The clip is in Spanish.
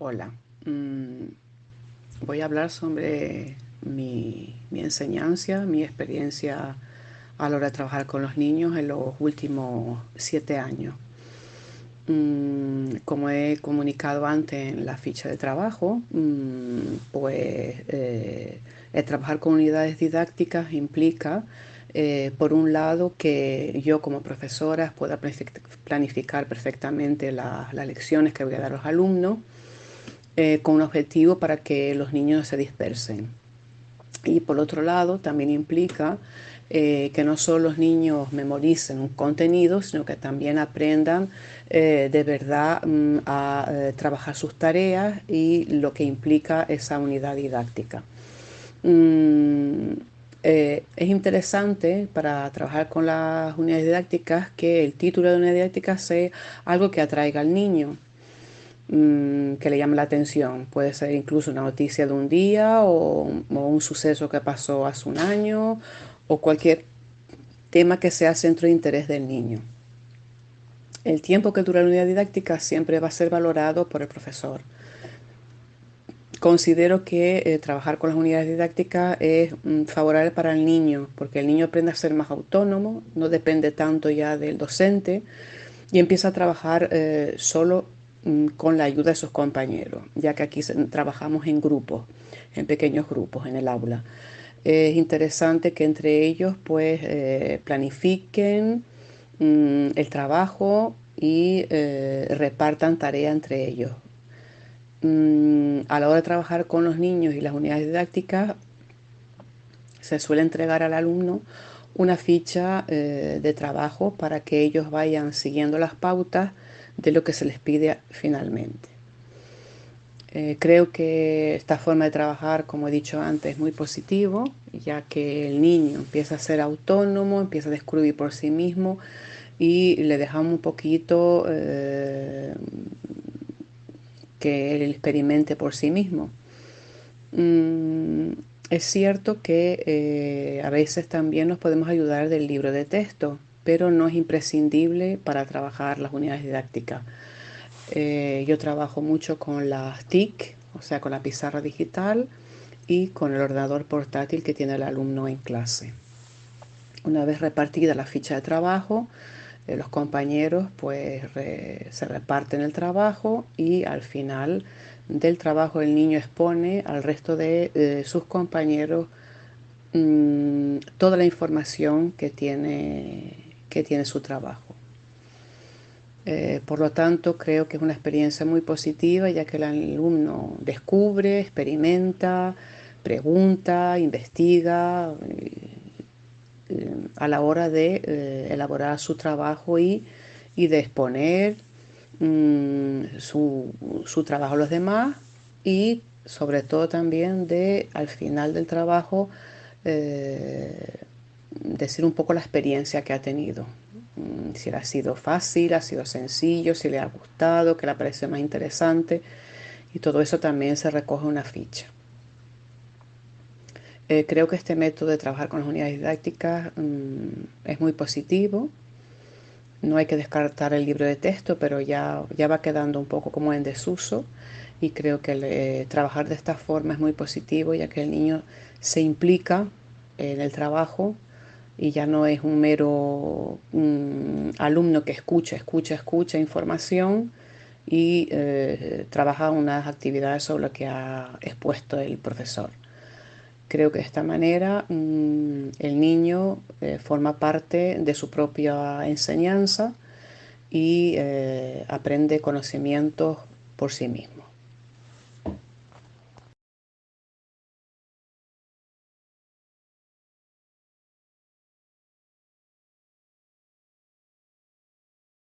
Hola, mm, voy a hablar sobre mi enseñanza, mi experiencia a la hora de trabajar con los niños en los últimos 7 años. Como he comunicado antes en la ficha de trabajo, el trabajar con unidades didácticas implica, por un lado, que yo como profesora pueda planificar perfectamente las lecciones que voy a dar a los alumnos, con un objetivo para que los niños no se dispersen. Y por otro lado, también implica que no solo los niños memoricen un contenido, sino que también aprendan de verdad a trabajar sus tareas y lo que implica esa unidad didáctica. Mm, es interesante para trabajar con las unidades didácticas que el título de unidad didáctica sea algo que atraiga al niño, que le llame la atención. Puede ser incluso una noticia de un día o un suceso que pasó hace un año o cualquier tema que sea centro de interés del niño. El tiempo que dura la unidad didáctica siempre va a ser valorado por el profesor. Considero que trabajar con las unidades didácticas es favorable para el niño, porque el niño aprende a ser más autónomo, no depende tanto ya del docente y empieza a trabajar solo, con la ayuda de sus compañeros, ya que aquí trabajamos en grupos, en pequeños grupos en el aula. Es interesante que entre ellos pues planifiquen el trabajo y repartan tarea entre ellos. A la hora de trabajar con los niños y las unidades didácticas, se suele entregar al alumno una ficha de trabajo para que ellos vayan siguiendo las pautas de lo que se les pide finalmente. Creo que esta forma de trabajar, como he dicho antes, es muy positivo, ya que el niño empieza a ser autónomo, empieza a descubrir por sí mismo y le dejamos un poquito que él experimente por sí mismo. Mm, es cierto que a veces también nos podemos ayudar del libro de texto, pero no es imprescindible para trabajar las unidades didácticas. Yo trabajo mucho con las TIC, o sea, con la pizarra digital y con el ordenador portátil que tiene el alumno en clase. Una vez repartida la ficha de trabajo, los compañeros se reparten el trabajo y al final del trabajo el niño expone al resto de sus compañeros toda la información que tiene su trabajo. Por lo tanto, creo que es una experiencia muy positiva, ya que el alumno descubre, experimenta, pregunta, investiga a la hora de elaborar su trabajo y de exponer su trabajo a los demás y sobre todo también de al final del trabajo eh, decir un poco la experiencia que ha tenido. Si le ha sido fácil, ha sido sencillo, si le ha gustado, que le parece más interesante, y todo eso también se recoge en una ficha. Creo que este método de trabajar con las unidades didácticas es muy positivo. No hay que descartar el libro de texto, pero ya va quedando un poco como en desuso, y creo que trabajar de esta forma es muy positivo, ya que el niño se implica en el trabajo y ya no es un mero alumno que escucha información y trabaja unas actividades sobre lo que ha expuesto el profesor. Creo que de esta manera el niño forma parte de su propia enseñanza y aprende conocimientos por sí mismo.